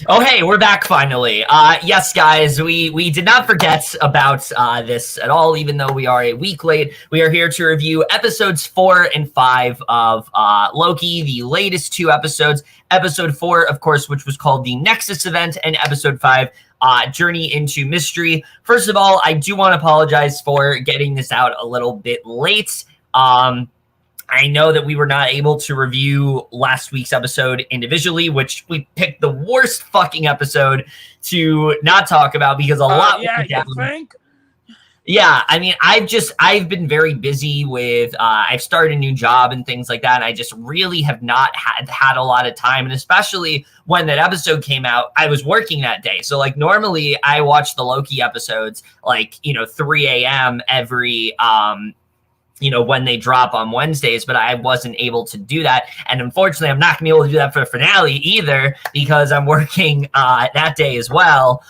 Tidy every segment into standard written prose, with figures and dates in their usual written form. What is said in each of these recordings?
Oh, hey, we're back finally. Yes, guys, we did not forget about this at all, even though we are a week late. We are here to review episodes 4 and 5 of Loki, the latest 2 episodes. Episode 4, of course, which was called the Nexus event, and episode 5, Journey into Mystery. First of all, I do want to apologize for getting this out a little bit late. I know that we were not able to review last week's episode individually, which we picked the worst fucking episode to not talk about because a lot went down. You think? Yeah, I mean, I've been very busy with, I've started a new job and things like that, and I just really have not had a lot of time, and especially when that episode came out, I was working that day. So, like, normally I watch the Loki episodes, like, 3 a.m. every, when they drop on Wednesdays, but I wasn't able to do that. And unfortunately, I'm not going to be able to do that for the finale either because I'm working that day as well.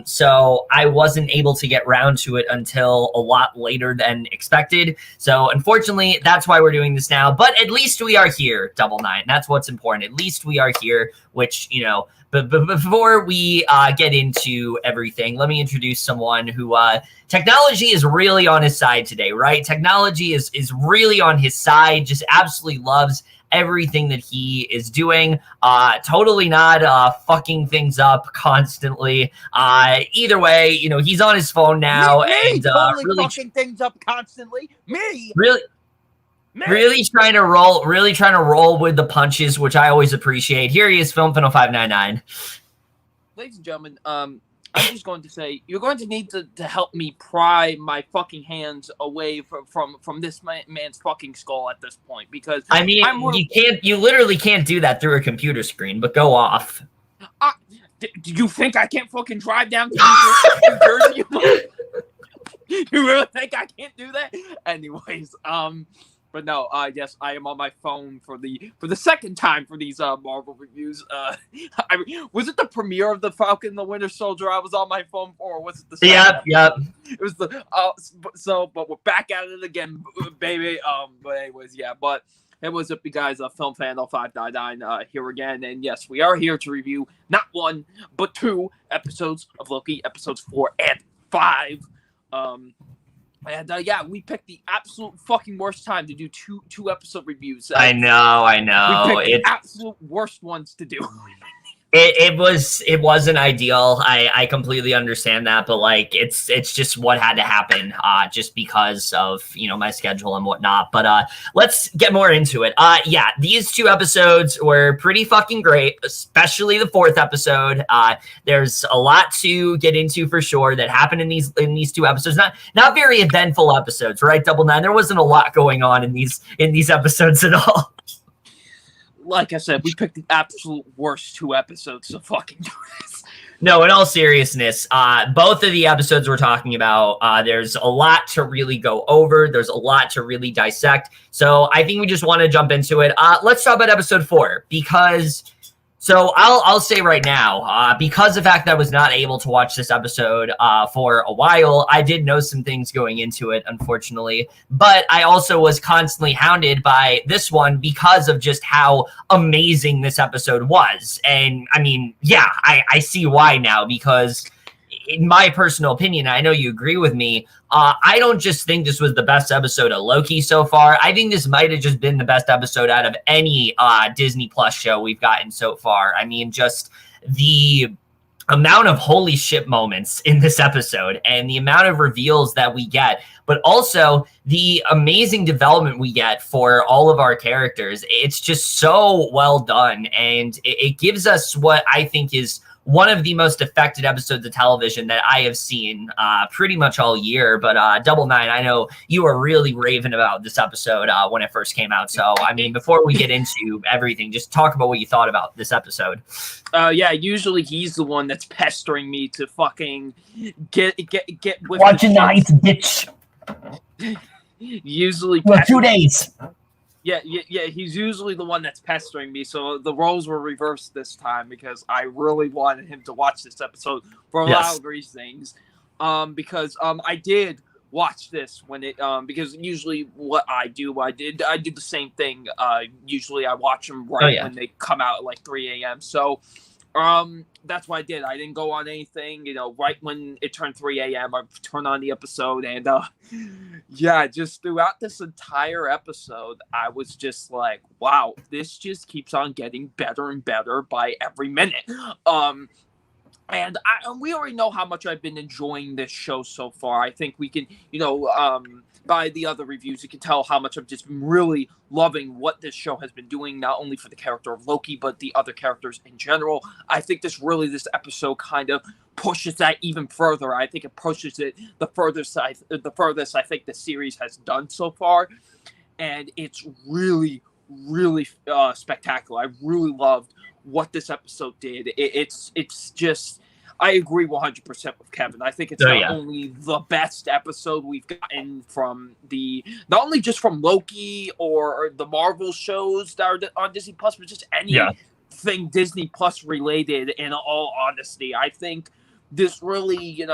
So I wasn't able to get round to it until a lot later than expected. So unfortunately, that's why we're doing this now. But at least we are here, Double Nine. That's what's important. At least we are here, which, but before we get into everything, let me introduce someone who technology is really on his side today, right? Technology is really on his side, just absolutely loves everything that he is doing. Totally not fucking things up constantly. Either way, he's on his phone now. Me and totally really fucking things up constantly. Me. Really trying to roll with the punches, which I always appreciate. Here he is, FilmFan0599. Ladies and gentlemen, I'm just going to say you're going to need to help me pry my fucking hands away from this man's fucking skull at this point, because I mean, you literally can't do that through a computer screen, but go off. Do you think I can't fucking drive down to New Jersey? You really think I can't do that? Anyways, but no, yes, I am on my phone for the second time for these Marvel reviews. Was it the premiere of the Falcon and the Winter Soldier I was on my phone for, or was it the second Yep. It was the but we're back at it again, baby. But anyways, yeah, but it was up, you guys, FilmFan0599 here again, and yes, we are here to review not 1 but 2 episodes of Loki, episodes 4 and 5. And yeah, we picked the absolute fucking worst time to do two episode reviews. I know. We picked the absolute worst ones to do. It wasn't ideal. I completely understand that, but like it's just what had to happen, just because of my schedule and whatnot. But let's get more into it. Yeah, these 2 episodes were pretty fucking great, especially the 4th episode. There's a lot to get into for sure that happened in these 2 episodes. Not very eventful episodes, right? Double Nine. There wasn't a lot going on in these episodes at all. Like I said, we picked the absolute worst 2 episodes to fucking do this. No, in all seriousness, both of the episodes we're talking about, there's a lot to really go over. There's a lot to really dissect. So I think we just want to jump into it. Let's talk about episode 4 because... So I'll say right now, because of the fact that I was not able to watch this episode for a while, I did know some things going into it, unfortunately. But I also was constantly hounded by this one because of just how amazing this episode was. And I mean, yeah, I see why now, because in my personal opinion, I know you agree with me, I don't just think this was the best episode of Loki so far. I think this might have just been the best episode out of any Disney Plus show we've gotten so far. I mean, just the amount of holy shit moments in this episode and the amount of reveals that we get, but also the amazing development we get for all of our characters. It's just so well done, and it gives us what I think is one of the most affected episodes of television that I have seen pretty much all year. But Double Nine, I know you were really raving about this episode when it first came out. So, I mean, before we get into everything, just talk about what you thought about this episode. Yeah, usually he's the one that's pestering me to fucking get with watching the night, bitch. Usually, well, 2 days. Yeah, he's usually the one that's pestering me, so the roles were reversed this time because I really wanted him to watch this episode for a lot of reasons. Because I did watch this when it because usually what I do the same thing. Usually I watch them right when they come out at like 3 a.m. So That's what I did. I didn't go on anything, right when it turned 3 a.m. I turned on the episode, and yeah, just throughout this entire episode, I was just like, wow, this just keeps on getting better and better by every minute. And we already know how much I've been enjoying this show so far. I think we can, by the other reviews, you can tell how much I've just been really loving what this show has been doing, not only for the character of Loki, but the other characters in general. I think this episode kind of pushes that even further. I think it pushes it the furthest I think the series has done so far. And it's really, really spectacular. I really loved what this episode did. It's just, I agree 100% with Kevin. I think it's not only the best episode we've gotten from not only just from Loki or the Marvel shows that are on Disney Plus, but just anything Disney Plus related. In all honesty, I think this really,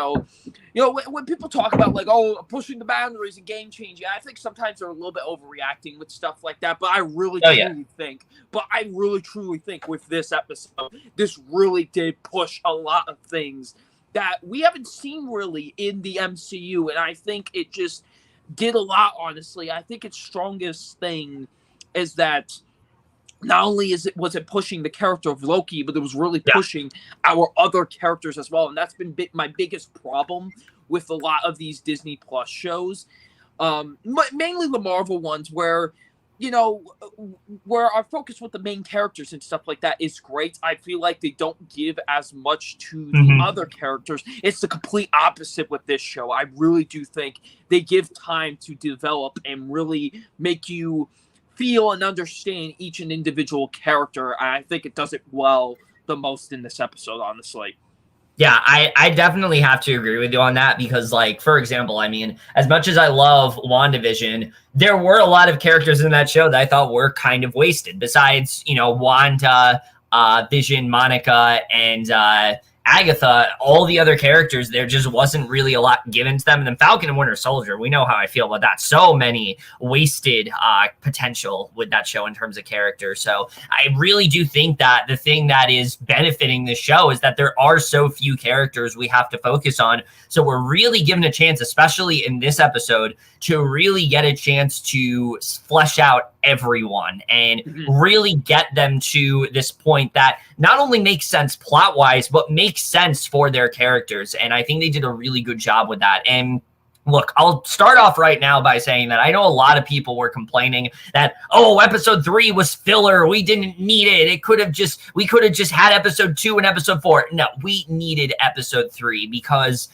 when people talk about like, oh, pushing the boundaries and game changing, I think sometimes they're a little bit overreacting with stuff like that. But I really truly think with this episode, this really did push a lot of things that we haven't seen really in the MCU. And I think it just did a lot, honestly. I think its strongest thing is that not only was it pushing the character of Loki, but it was really pushing our other characters as well. And that's been my biggest problem with a lot of these Disney Plus shows, mainly the Marvel ones, where our focus with the main characters and stuff like that is great. I feel like they don't give as much to the other characters. It's the complete opposite with this show. I really do think they give time to develop and really make you feel and understand each and individual character. I think it does it well the most in this episode, honestly. Yeah, I definitely have to agree with you on that because, like, for example, I mean, as much as I love WandaVision, there were a lot of characters in that show that I thought were kind of wasted. Besides, Wanda, Vision, Monica, and Agatha, all the other characters, there just wasn't really a lot given to them. And then Falcon and Winter Soldier, we know how I feel about that. So many wasted potential with that show in terms of character. So I really do think that the thing that is benefiting this show is that there are so few characters we have to focus on. So we're really given a chance, especially in this episode, to really get a chance to flesh out everyone and really get them to this point that not only makes sense plot-wise, but makes sense for their characters. And I think they did a really good job with that. And look, I'll start off right now by saying that I know a lot of people were complaining that, oh, episode 3 was filler. We didn't need it. We could have just had episode 2 and episode 4. No, we needed episode 3 because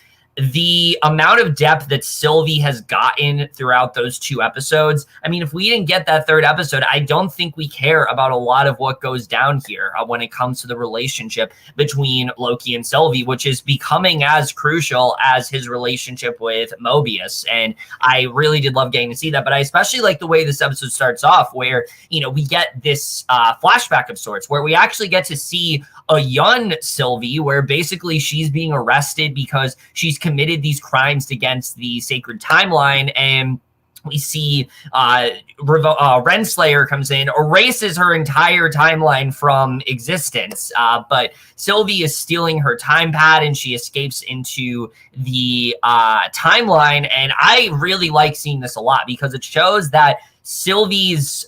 the amount of depth that Sylvie has gotten throughout those 2 episodes. I mean, if we didn't get that 3rd episode, I don't think we care about a lot of what goes down here when it comes to the relationship between Loki and Sylvie, which is becoming as crucial as his relationship with Mobius. And I really did love getting to see that. But I especially like the way this episode starts off where, we get this flashback of sorts where we actually get to see a young Sylvie where basically she's being arrested because she's committed these crimes against the sacred timeline. And we see Renslayer comes in, erases her entire timeline from existence. But Sylvie is stealing her time pad and she escapes into the timeline. And I really like seeing this a lot because it shows that Sylvie's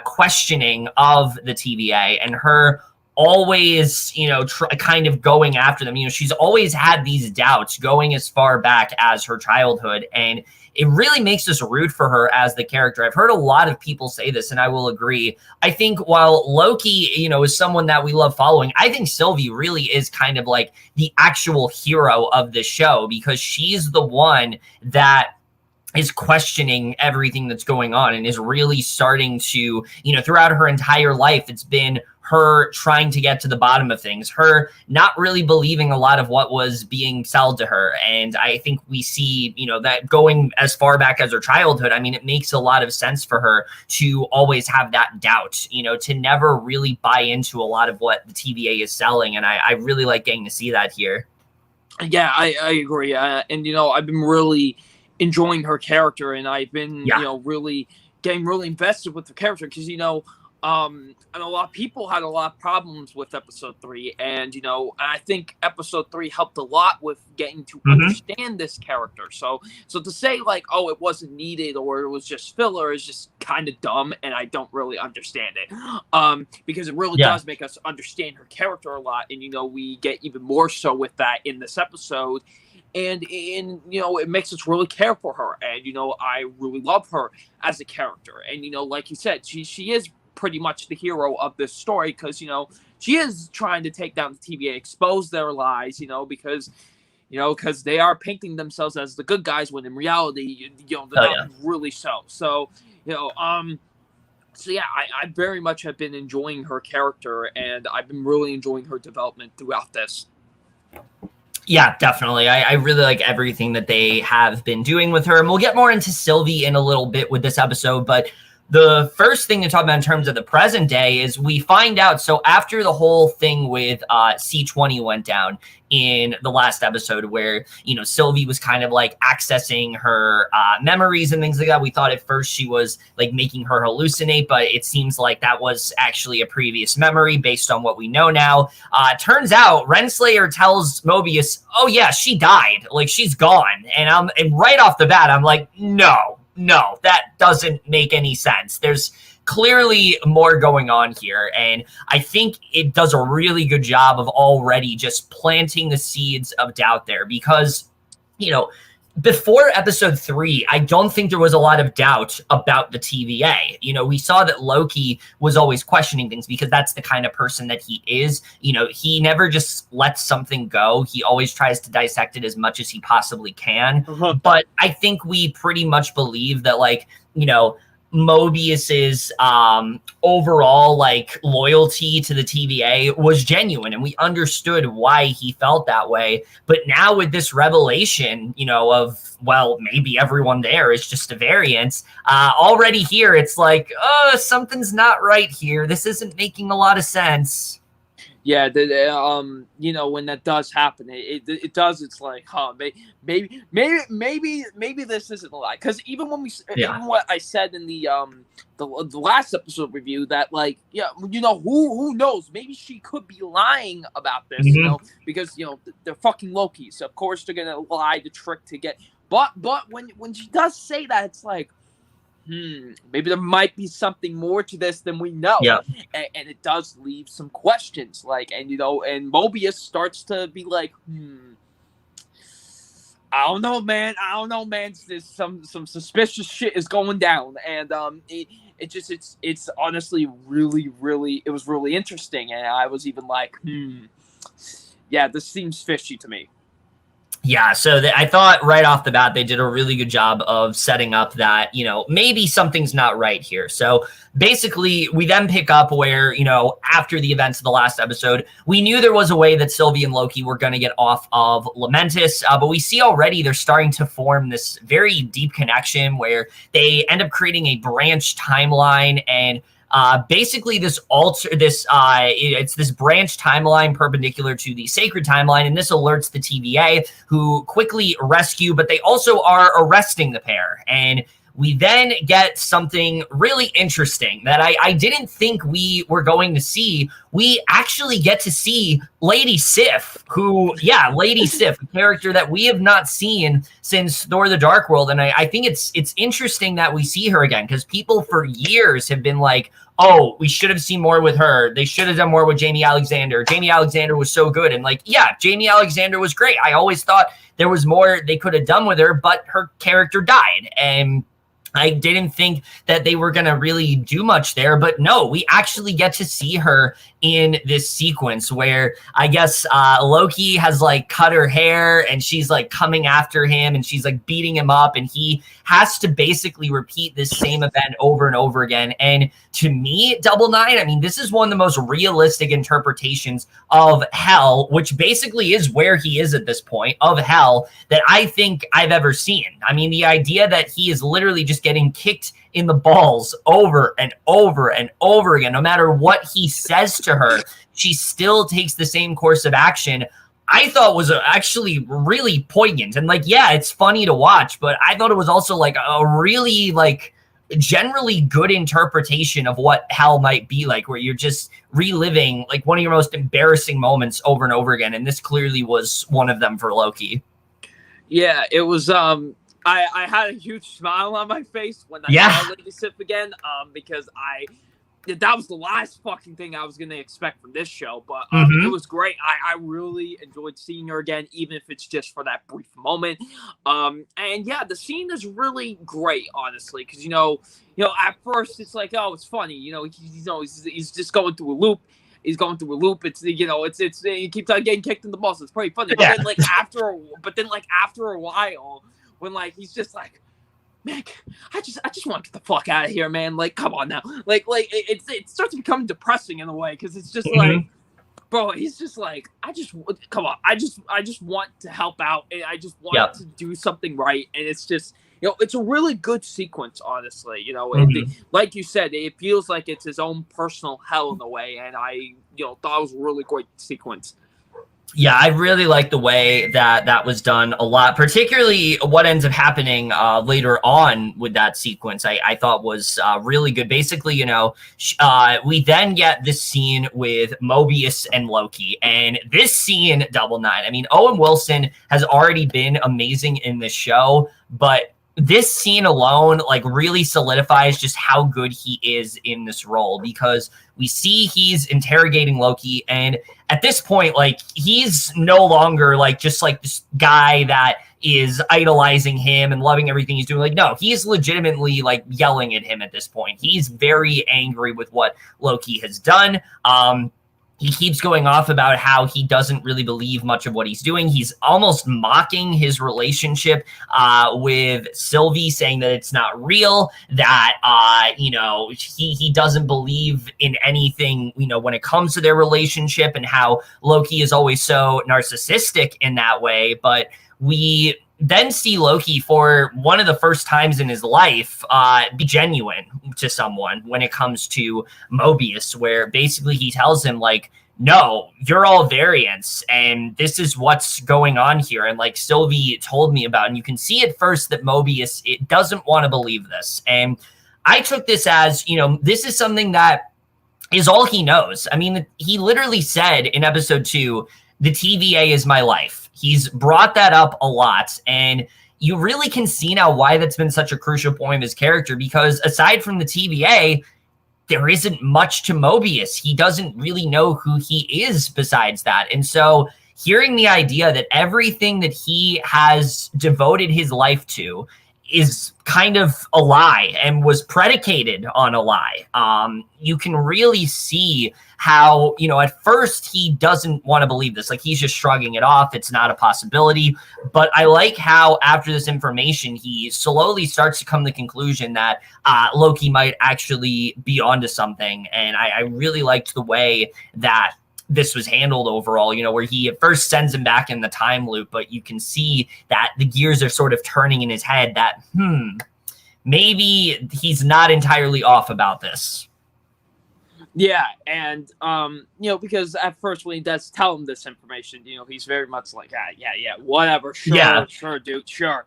questioning of the TVA and her always, kind of going after them. She's always had these doubts going as far back as her childhood. And it really makes us root for her as the character. I've heard a lot of people say this, and I will agree. I think while Loki, is someone that we love following, I think Sylvie really is kind of like the actual hero of the show because she's the one that is questioning everything that's going on and is really starting to, throughout her entire life, it's been her trying to get to the bottom of things, her not really believing a lot of what was being sold to her. And I think we see, that going as far back as her childhood, I mean, it makes a lot of sense for her to always have that doubt, to never really buy into a lot of what the TVA is selling. And I really like getting to see that here. Yeah, I agree. And, I've been really enjoying her character and I've been, really getting really invested with the character because, and a lot of people had a lot of problems with episode 3, and I think episode 3 helped a lot with getting to understand this character. So to say like, oh, it wasn't needed or it was just filler is just kind of dumb, and I don't really understand it. Because it really does make us understand her character a lot, and we get even more so with that in this episode. And it makes us really care for her, and I really love her as a character. And like you said, she is pretty much the hero of this story, because she is trying to take down the TVA, expose their lies, because they are painting themselves as the good guys when in reality they're not really so. So I very much have been enjoying her character, and I've been really enjoying her development throughout this. Yeah, definitely. I really like everything that they have been doing with her. And we'll get more into Sylvie in a little bit with this episode. But the first thing to talk about in terms of the present day is we find out. So after the whole thing with C20 went down in the last episode where, Sylvie was kind of like accessing her memories and things like that. We thought at first she was like making her hallucinate, but it seems like that was actually a previous memory based on what we know now. Turns out Renslayer tells Mobius, oh yeah, she died. Like she's gone. And right off the bat, I'm like, no, that doesn't make any sense. There's clearly more going on here, and I think it does a really good job of already just planting the seeds of doubt there, because before episode 3, I don't think there was a lot of doubt about the TVA. We saw that Loki was always questioning things because that's the kind of person that he is. He never just lets something go. He always tries to dissect it as much as he possibly can. But I think we pretty much believe that, Mobius's overall loyalty to the TVA was genuine, and we understood why he felt that way. But now with this revelation, of maybe everyone there is just a variance, already here it's like, something's not right here. This isn't making a lot of sense. Yeah, when that does happen, it does. It's like, maybe this isn't a lie. Because even even what I said in the last episode review, that who knows? Maybe she could be lying about this, because they're fucking Lokis. So of course they're gonna lie to trick to get. But when she does say that, it's like, maybe there might be something more to this than we know. Yeah. And it does leave some questions. And Mobius starts to be like, I don't know, man. There's some suspicious shit is going down. And it's honestly really, really, it was really interesting. And I was even like, yeah, this seems fishy to me. Yeah, so I thought right off the bat they did a really good job of setting up that, maybe something's not right here. So basically, we then pick up where, after the events of the last episode, we knew there was a way that Sylvie and Loki were going to get off of Lamentis, but we see already they're starting to form this very deep connection where they end up creating a branch timeline, and basically it's this branch timeline perpendicular to the sacred timeline, and this alerts the TVA, who quickly rescue, but they also are arresting the pair. And we then get something really interesting that I didn't think we were going to see. We actually get to see Lady Siff, Lady Siff, a character that we have not seen since Thor: The Dark World. And I think it's interesting that we see her again, because people for years have been like, oh, we should have seen more with her. They should have done more with Jamie Alexander. Jamie Alexander was so good. And Jamie Alexander was great. I always thought there was more they could have done with her, but her character died. And I didn't think that they were going to really do much there, but no, we actually get to see her in this sequence where I guess Loki has cut her hair, and she's coming after him, and she's beating him up, and he has to basically repeat this same event over and over again. And to me, Double Nine, I mean, this is one of the most realistic interpretations of hell, which basically is where he is at this point, of hell, that I think I've ever seen. I mean, the idea that he is literally just getting kicked in the balls over and over and over again, no matter what he says to her, she still takes the same course of action, I thought was actually really poignant. And it's funny to watch, but I thought it was also a really generally good interpretation of what hell might be like, where you're just reliving like one of your most embarrassing moments over and over again. And this clearly was one of them for Loki. Yeah, it was. I had a huge smile on my face when I saw Lady Siff again, because that was the last fucking thing I was going to expect from this show. But it was great. I really enjoyed seeing her again, even if it's just for that brief moment. And yeah, the scene is really great, honestly, because you know, at first it's like, oh, it's funny, he's just going through a loop. He's going through a loop. It's he keeps on getting kicked in the balls. It's pretty funny. But then after a while, when like he's just like, man, I just want to get the fuck out of here, man. Like, come on now. Like it starts to become depressing in a way, because it's just like, bro, he's just like, come on. I just want to help out, and I just want to do something right. And it's just, it's a really good sequence, honestly. Like you said, it feels like it's his own personal hell in a way, and I thought it was a really great sequence. Yeah, I really like the way that was done a lot, particularly what ends up happening later on with that sequence. I thought was really good. Basically, we then get this scene with Mobius and Loki, and this scene, Double Nine. I mean, Owen Wilson has already been amazing in this show, but this scene alone like really solidifies just how good he is in this role, because we see he's interrogating Loki, and at this point, like, he's no longer like just like this guy that is idolizing him and loving everything he's doing. Like, no, he's legitimately like yelling at him at this point. He's very angry with what Loki has done. He keeps going off about how he doesn't really believe much of what he's doing. He's almost mocking his relationship with Sylvie, saying that it's not real, that, he doesn't believe in anything, when it comes to their relationship, and how Loki is always so narcissistic in that way. But we then see Loki for one of the first times in his life be genuine to someone when it comes to Mobius, where basically he tells him like, no, you're all variants, and this is what's going on here. And like Sylvie told me about, and you can see at first that Mobius, it doesn't want to believe this. And I took this as, this is something that is all he knows. I mean, he literally said in episode 2, the TVA is my life. He's brought that up a lot, and you really can see now why that's been such a crucial point of his character, because aside from the TVA, there isn't much to Mobius. He doesn't really know who he is besides that. And so hearing the idea that everything that he has devoted his life to is kind of a lie and was predicated on a lie. You can really see how, at first he doesn't want to believe this. Like, he's just shrugging it off. It's not a possibility. But I like how after this information, he slowly starts to come to the conclusion that Loki might actually be onto something. And I really liked the way that this was handled overall, where he at first sends him back in the time loop, but you can see that the gears are sort of turning in his head that, maybe he's not entirely off about this. Yeah, and, because at first when he does tell him this information, he's very much like, yeah, whatever, sure, dude, sure.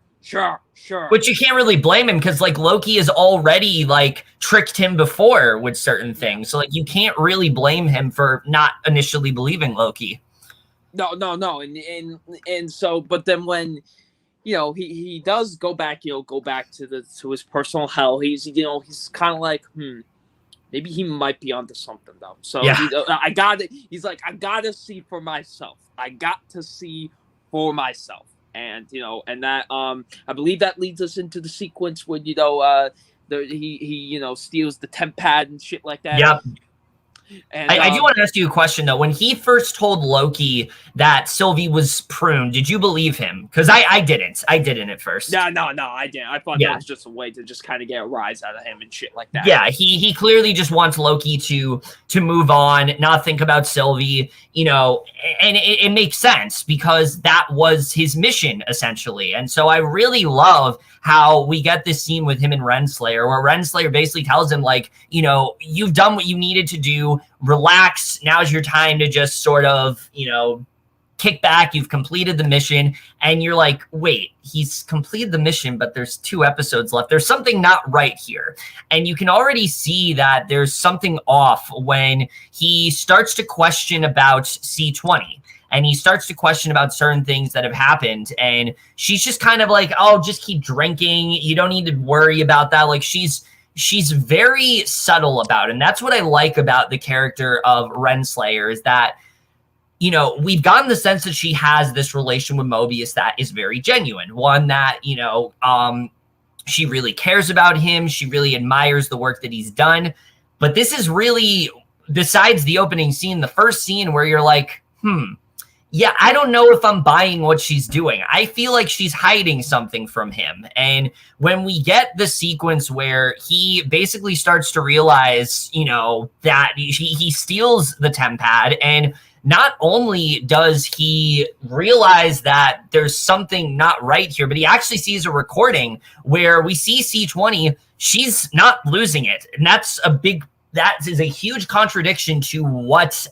But you can't really blame him, because like Loki has already like tricked him before with certain things. So like you can't really blame him for not initially believing Loki. No. And so, but then when, he does go back to his personal hell, he's kind of like, maybe he might be onto something though. So he's like, I gotta see for myself. And and that I believe that leads us into the sequence when he steals the temp pad and shit like that. Yep. And I do want to ask you a question though. When he first told Loki that Sylvie was pruned, did you believe him? Because I didn't. I didn't at first. No, I didn't. I thought that was just a way to just kind of get a rise out of him and shit like that. Yeah, he clearly just wants Loki to move on, not think about Sylvie, and it makes sense because that was his mission essentially. And so I really love how we get this scene with him and Renslayer, where Renslayer basically tells him like, you've done what you needed to do, relax. Now's your time to just sort of, kick back, you've completed the mission, and you're like, wait, he's completed the mission, but there's 2 episodes left. There's something not right here. And you can already see that there's something off when he starts to question about C20. And he starts to question about certain things that have happened. And she's just kind of like, oh, just keep drinking. You don't need to worry about that. Like, she's very subtle about it. And that's what I like about the character of Renslayer, is that, you know, we've gotten the sense that she has this relation with Mobius that is very genuine. One that, you know, she really cares about him. She really admires the work that he's done. But this is really, besides the opening scene, the first scene where you're like, yeah, I don't know if I'm buying what she's doing. I feel like she's hiding something from him. And when we get the sequence where he basically starts to realize, you know, that he steals the tempad, and not only does he realize that there's something not right here, but he actually sees a recording where we see C20, she's not losing it. And that is a huge contradiction to what,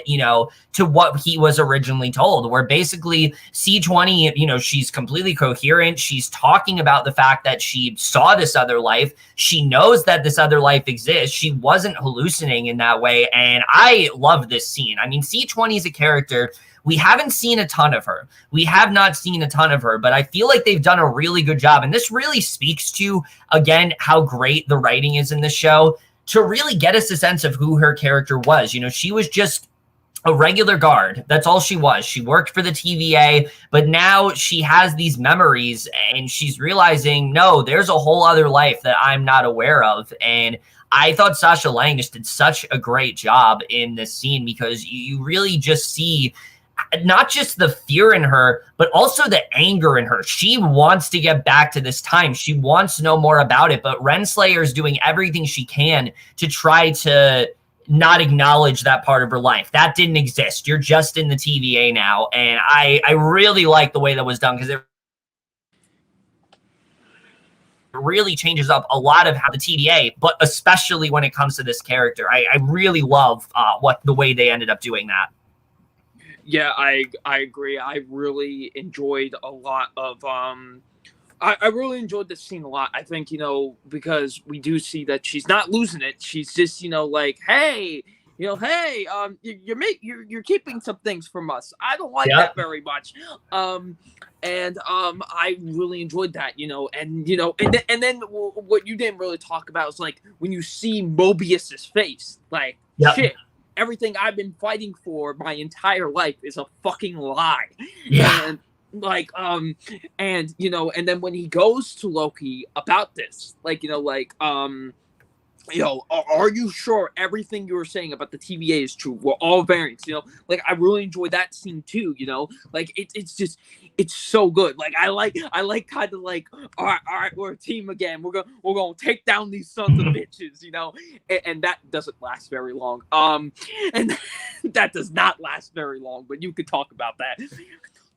you know, to what he was originally told, where basically C20, you know, she's completely coherent. She's talking about the fact that she saw this other life. She knows that this other life exists. She wasn't hallucinating in that way. And I love this scene. I mean, C20 is a character. We haven't seen a ton of her. We have not seen a ton of her, but I feel like they've done a really good job. And this really speaks to, again, how great the writing is in the show, to really get us a sense of who her character was. You know, she was just a regular guard. That's all she was. She worked for the TVA, but now she has these memories and she's realizing, no, there's a whole other life that I'm not aware of. And I thought Sasha Lang just did such a great job in this scene, because you really just see not just the fear in her, but also the anger in her. She wants to get back to this time. She wants to know more about it, but Renslayer is doing everything she can to try to not acknowledge that part of her life. That didn't exist. You're just in the TVA now. And I really like the way that was done, because it really changes up a lot of how the TVA, but especially when it comes to this character. I really love the way they ended up doing that. Yeah, I agree. I really enjoyed a lot of I really enjoyed this scene a lot. I think, you know, because we do see that she's not losing it. She's just, you know, like, hey, you know, hey, you're keeping some things from us. I don't like that very much. I really enjoyed that, you know, and then what you didn't really talk about is, like, when you see Mobius's face, like, shit. Everything I've been fighting for my entire life is a fucking lie. Yeah. And like, and, you know, and then when he goes to Loki about this, like, you know, like, you know, are you sure everything you were saying about the TVA is true? We're all variants, you know? Like, I really enjoyed that scene too, you know? Like, it's just, it's so good. Like, I like kind of like, all right, we're a team again. We're gonna take down these sons of bitches, you know? And that doesn't last very long. And that does not last very long, but you could talk about that.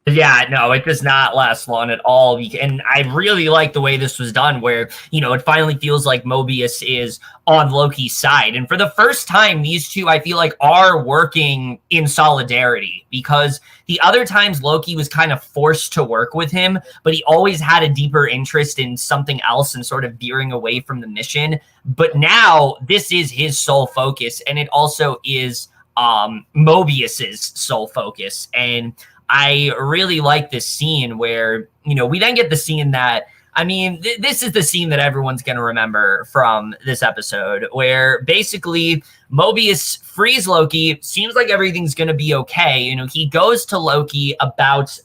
Yeah, no, it does not last long at all. And I really like the way this was done, where, you know, it finally feels like Mobius is on Loki's side. And for the first time, these two, I feel like, are working in solidarity, because the other times Loki was kind of forced to work with him, but he always had a deeper interest in something else and sort of veering away from the mission. But now this is his sole focus, and it also is Mobius's sole focus. And I really like this scene where, you know, we then get the scene that, I mean, this is the scene that everyone's going to remember from this episode, where basically Mobius frees Loki. Seems like everything's going to be okay. You know, he goes to Loki about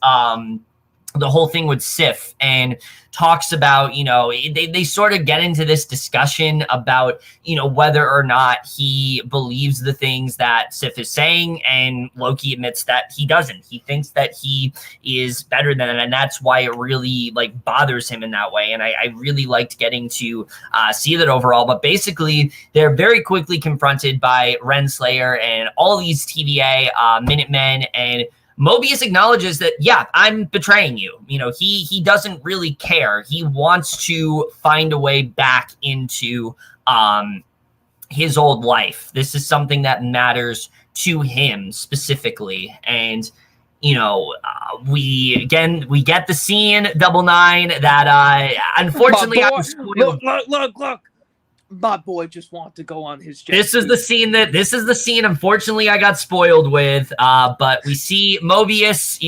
the whole thing with Siff and talks about, you know, they sort of get into this discussion about, you know, whether or not he believes the things that Siff is saying, and Loki admits that he doesn't. He thinks that he is better than it, and that's why it really, like, bothers him in that way. And I really liked getting to see that overall. But basically, they're very quickly confronted by Renslayer and all these TVA Minutemen, and Mobius acknowledges that, yeah, I'm betraying you. You know, he doesn't really care. He wants to find a way back into his old life. This is something that matters to him specifically. And we get the scene, Double Nine, that unfortunately I was spoiled. Look. My boy just wanted to go on his jet. This is the scene unfortunately I got spoiled with, but we see Mobius,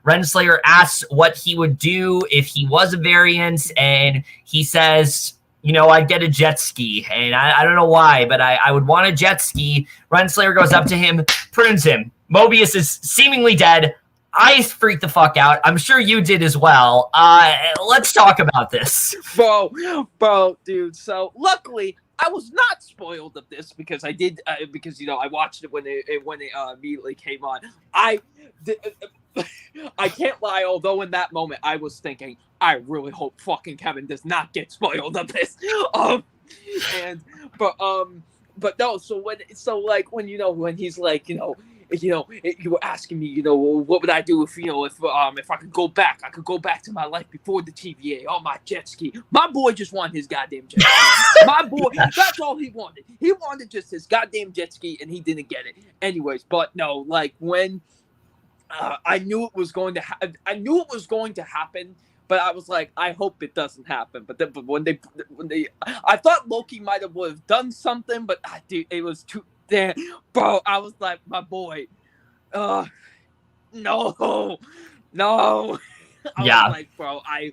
Renslayer asks what he would do if he was a variant, and he says, I'd get a jet ski, and I don't know why, but I would want a jet ski. Renslayer goes up to him, prunes him. Mobius is seemingly dead. I freaked the fuck out. I'm sure you did as well. Let's talk about this. Bro, dude. So luckily, I was not spoiled of this because I did, because I watched it when it immediately came on. I can't lie. Although in that moment, I was thinking, I really hope fucking Kevin does not get spoiled of this. But no. So when he's like, you were asking me, what would I do if I could go back? I could go back to my life before the TVA on my jet ski. My boy just wanted his goddamn jet ski. My boy, that's all he wanted. He wanted just his goddamn jet ski, and he didn't get it. Anyways, but no, when I knew it was going to happen. But I was like, I hope it doesn't happen. But when they, I thought Loki might have done something, but dude, it was too. There, bro, I was like, my boy, no. I was like, bro, I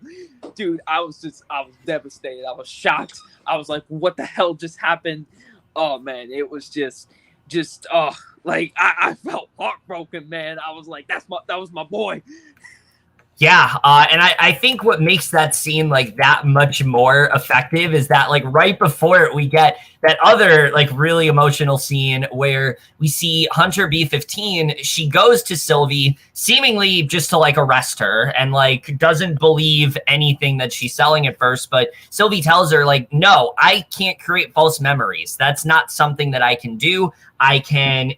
was devastated. I was shocked. I was like, what the hell just happened? Oh man, it was just I felt heartbroken, man. I was like, that was my boy. Yeah, and I think what makes that scene that much more effective is that right before it, we get that other really emotional scene where we see Hunter B-15. She goes to Sylvie seemingly just to arrest her and doesn't believe anything that she's selling at first, but Sylvie tells her no, I can't create false memories. That's not something that I can do. I can,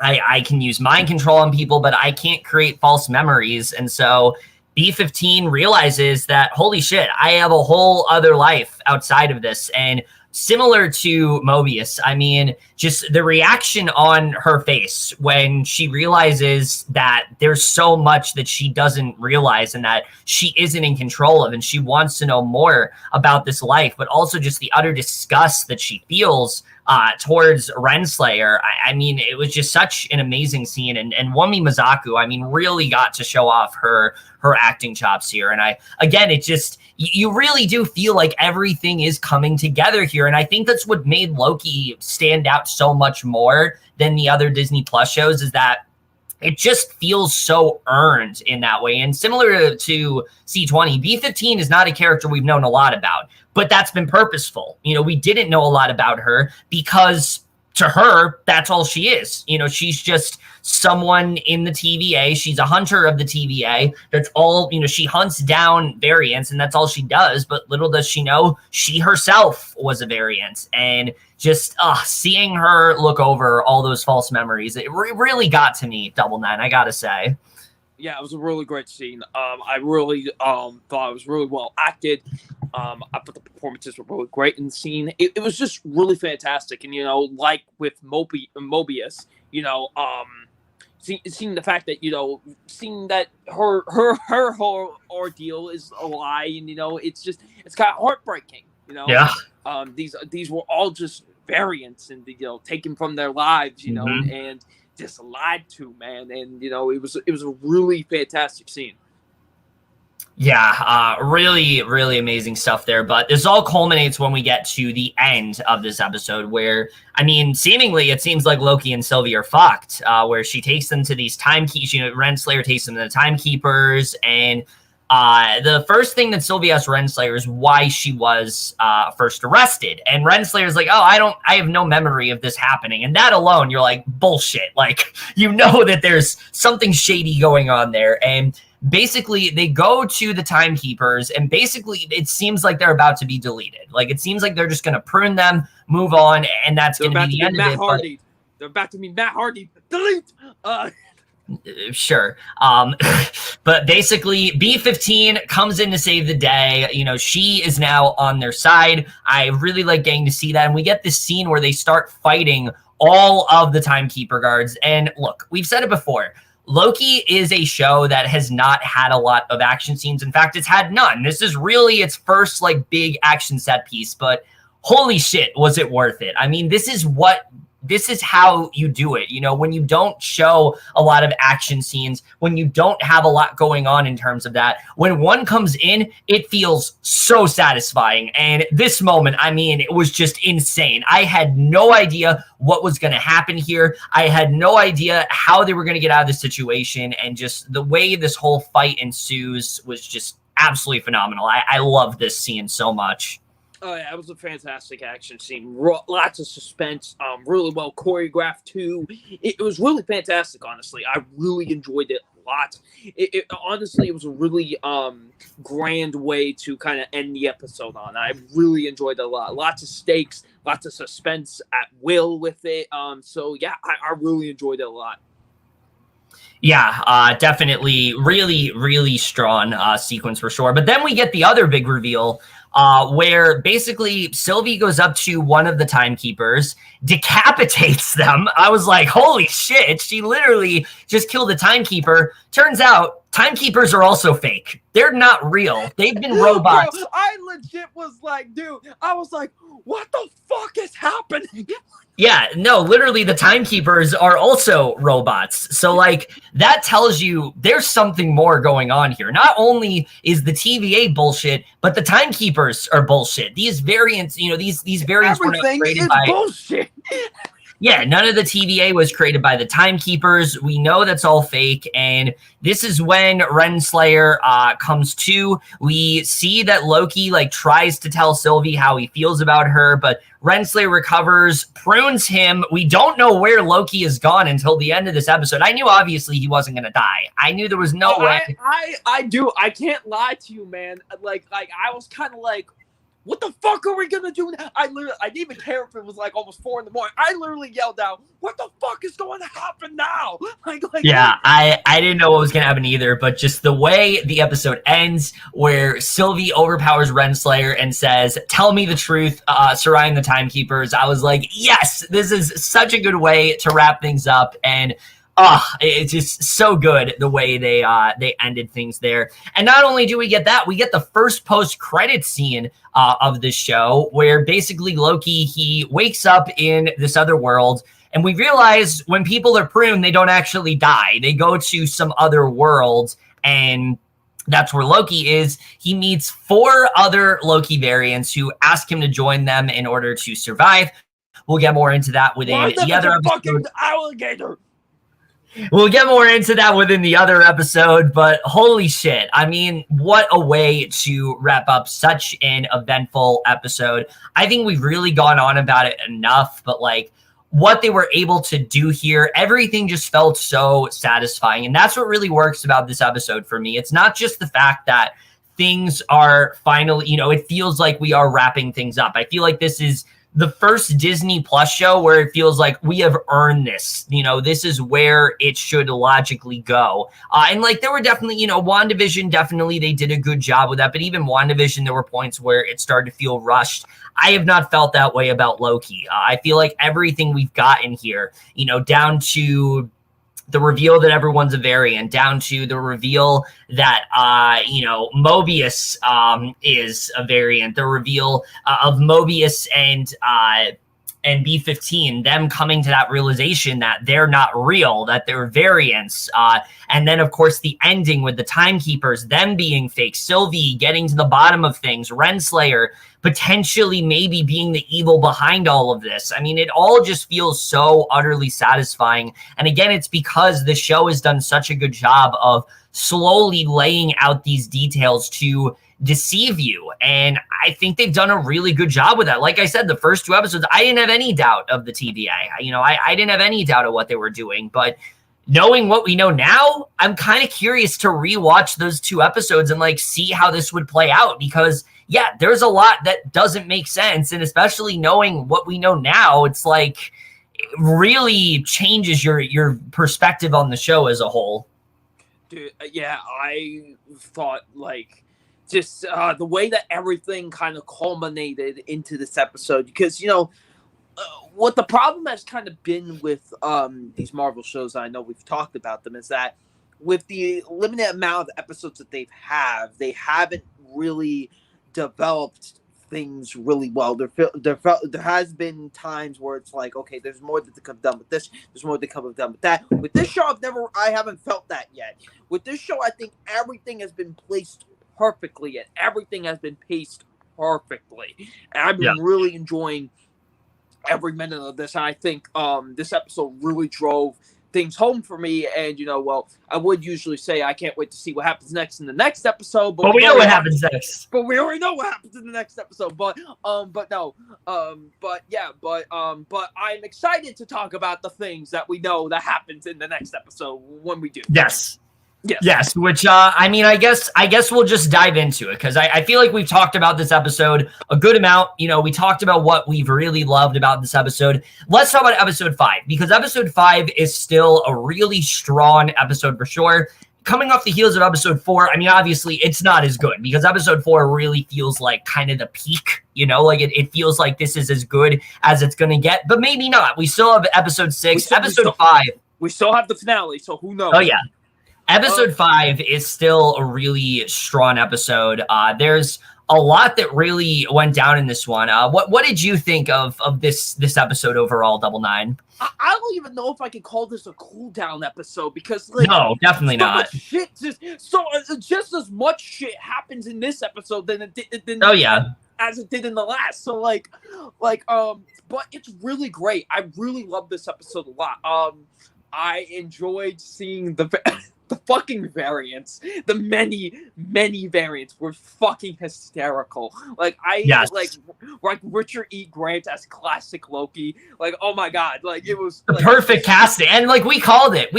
I can use mind control on people, but I can't create false memories. And so B-15 realizes that, holy shit, I have a whole other life outside of this. And similar to Mobius, I mean, just the reaction on her face when she realizes that there's so much that she doesn't realize and that she isn't in control of, and she wants to know more about this life, but also just the utter disgust that she feels towards Renslayer. I mean, it was just such an amazing scene, and Wunmi Mosaku, I mean, really got to show off her acting chops here. And it just, you really do feel like everything is coming together here. And I think that's what made Loki stand out so much more than the other Disney Plus shows, is that it just feels so earned in that way. And similar to C20, B-15 is not a character we've known a lot about, but that's been purposeful. We didn't know a lot about her because to her, that's all she is. She's just someone in the TVA. She's a hunter of the TVA. That's all, she hunts down variants, and that's all she does. But little does she know, she herself was a variant. And just seeing her look over all those false memories, it really got to me, Double Nine, I gotta say. Yeah, it was a really great scene. I really thought it was really well acted. I thought the performances were really great in the scene. It was just really fantastic. And, like with Mobius, seeing the fact that, seeing that her whole ordeal is a lie, and, it's kind of heartbreaking, Yeah. These were all just variants and, taken from their lives, and just lied to, man. And, it was a really fantastic scene. Yeah, really, really amazing stuff there. But this all culminates when we get to the end of this episode where, I mean, seemingly it seems like Loki and Sylvie are fucked, where she takes them to these timekeepers. Renslayer takes them to the timekeepers, and the first thing that Sylvie asks Renslayer is why she was first arrested. And Renslayer's like, oh, I have no memory of this happening. And that alone, you're like, bullshit. That there's something shady going on there. And basically, they go to the timekeepers, and basically, it seems like they're about to be deleted. It seems like they're just going to prune them, move on, and that's going to be the end of it. They're about to be Matt Hardy. Delete! Sure. But basically, B-15 comes in to save the day. She is now on their side. I really like getting to see that. And we get this scene where they start fighting all of the timekeeper guards. And look, we've said it before. Loki is a show that has not had a lot of action scenes. In fact, it's had none. This is really its first like big action set piece, but holy shit, was it worth it? I mean, this is how you do it. You know, when you don't show a lot of action scenes, when you don't have a lot going on in terms of that, when one comes in, it feels so satisfying. And this moment, I mean, it was just insane. I had no idea what was going to happen here. I had no idea how they were going to get out of this situation. And just the way this whole fight ensues was just absolutely phenomenal. I love this scene so much. Oh yeah, it was a fantastic action scene. Lots of suspense. Really well choreographed too. It was really fantastic. Honestly, I really enjoyed it a lot. Honestly, it was a really grand way to kind of end the episode on. I really enjoyed it a lot. Lots of stakes, lots of suspense at will with it. So yeah, I really enjoyed it a lot. Yeah, definitely, really, really strong sequence for sure. But then we get the other big reveal. Where basically Sylvie goes up to one of the timekeepers, decapitates them. I was like, holy shit, she literally just killed the timekeeper. Turns out timekeepers are also fake. They're not real. They've been robots. Bro, I legit was like, dude, I was like, what the fuck is happening? Yeah, no, literally the timekeepers are also robots. So like that tells you there's something more going on here. Not only is the TVA bullshit, but the timekeepers are bullshit. These variants, you know, these variants were not created by bullshit. Yeah, none of the TVA was created by the timekeepers. We know that's all fake. And this is when Renslayer comes to. We see that Loki like tries to tell Sylvie how he feels about her, but Renslayer recovers, prunes him. We don't know where Loki is gone until the end of this episode. I knew obviously he wasn't going to die. I knew there was no way. I do. I can't lie to you, man. Like I was kind of like, what the fuck are we gonna do now? I didn't even care if it was like almost 4 a.m. I literally yelled out, "What the fuck is going to happen now?" Yeah, I didn't know what was gonna happen either, but just the way the episode ends, where Sylvie overpowers Renslayer and says, "Tell me the truth, surrounding the timekeepers." I was like, yes, this is such a good way to wrap things up, and it's just so good the way they ended things there. And not only do we get that, we get the first post-credit scene of the show where basically Loki, he wakes up in this other world, and we realize when people are pruned, they don't actually die. They go to some other world, and that's where Loki is. He meets 4 other Loki variants who ask him to join them in order to survive. We'll get more into that within the other episode. Fucking alligator. We'll get more into that within the other episode, but holy shit. I mean, what a way to wrap up such an eventful episode. I think we've really gone on about it enough, but like what they were able to do here, everything just felt so satisfying. And that's what really works about this episode for me. It's not just the fact that things are finally, you know, it feels like we are wrapping things up. I feel like this is the first Disney Plus show where it feels like we have earned this. You know, this is where it should logically go. And like there were definitely, you know, WandaVision, definitely they did a good job with that. But even WandaVision, there were points where it started to feel rushed. I have not felt that way about Loki. I feel like everything we've gotten here, you know, down to the reveal that everyone's a variant, down to the reveal that, you know, Mobius is a variant, the reveal of Mobius and B-15, them coming to that realization that they're not real, that they're variants. And then, of course, the ending with the timekeepers, them being fake, Sylvie getting to the bottom of things, Renslayer potentially maybe being the evil behind all of this. I mean, it all just feels so utterly satisfying. And again, it's because the show has done such a good job of slowly laying out these details to deceive you. And I think they've done a really good job with that. Like I said, the first 2 episodes, I didn't have any doubt of the TVA. You know, I didn't have any doubt of what they were doing. But knowing what we know now, I'm kind of curious to rewatch those 2 episodes and like see how this would play out, because yeah, there's a lot that doesn't make sense. And especially knowing what we know now, it's like it really changes your perspective on the show as a whole. Dude, yeah, I thought like just the way that everything kind of culminated into this episode, because, you know, what the problem has kind of been with these Marvel shows, I know we've talked about them, is that with the limited amount of episodes that they haven't really developed things really well. There has been times where it's like, okay, there's more that they could have done with this, there's more they could have done with that. With this show, I haven't felt that yet. With this show, I think everything has been placed perfectly and everything has been paced perfectly. And I've been really enjoying every minute of this. And I think this episode really drove things home for me. And, you know, well, I would usually say I can't wait to see what happens next in the next episode. But we know what happens next. But we already know what happens in the next episode. But I'm excited to talk about the things that we know that happens in the next episode when we do. Yes. Yes, which I mean, I guess we'll just dive into it, because I feel like we've talked about this episode a good amount. You know, we talked about what we've really loved about this episode. Let's talk about episode 5, because episode 5 is still a really strong episode for sure. Coming off the heels of episode 4, I mean, obviously it's not as good, because episode 4 really feels like kind of the peak, you know, like it feels like this is as good as it's going to get, but maybe not. We still have episode 6, episode 5. We still have the finale, so who knows? Oh, yeah. Episode 5 is still a really strong episode. There's a lot that really went down in this one. What did you think of this episode overall, Double Nine? I don't even know if I can call this a cool down episode, because like, no, definitely not. Just as much shit happens in this episode than it did. As it did in the last. So but it's really great. I really love this episode a lot. I enjoyed seeing the fucking variants. The many variants were fucking hysterical. Like Richard E. Grant as classic Loki. Like, oh my god, like it was the perfect casting. And like we called it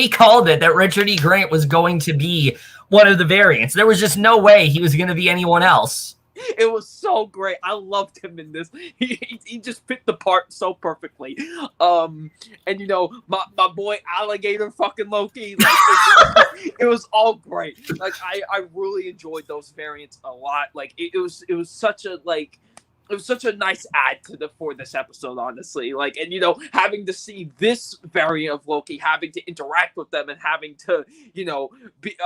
that Richard E. Grant was going to be one of the variants. There was just no way he was going to be anyone else. It was so great. I loved him in this. He just fit the part so perfectly. And you know, my boy Alligator fucking Loki. Like, it was all great. Like I really enjoyed those variants a lot. Like it was such a nice add for this episode, honestly. Like, and you know, having to see this variant of Loki, having to interact with them, and having to, you know, be